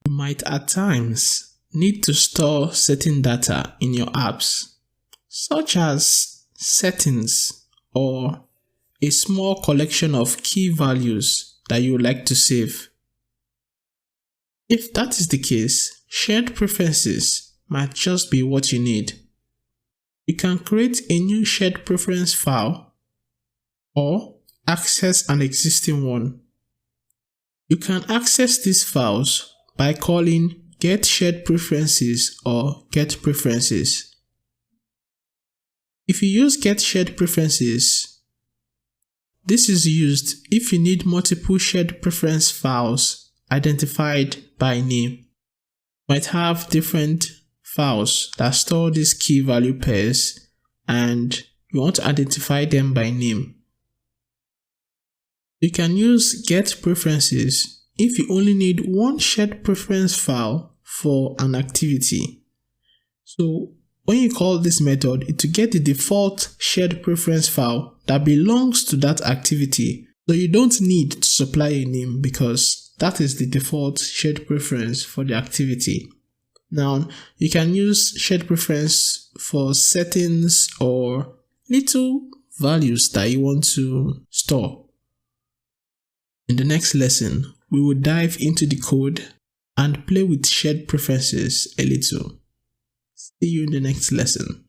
You might at times need to store certain data in your apps, such as settings or a small collection of key values that you would like to save. If that is the case, shared preferences might just be what you need. You can create a new shared preference file or access an existing one. You can access these files by calling get shared preferences or get preferences. If you use get shared preferences, this is used if you need multiple shared preference files identified by name. You might have different files that store these key value pairs and you want to identify them by name. You can use get preferences if you only need one shared preference file for an activity. So when you call this method, it will get the default shared preference file that belongs to that activity. So you don't need to supply a name because that is the default shared preference for the activity. Now, you can use shared preference for settings or little values that you want to store. In the next lesson, we will dive into the code and play with shared preferences a little. See you in the next lesson.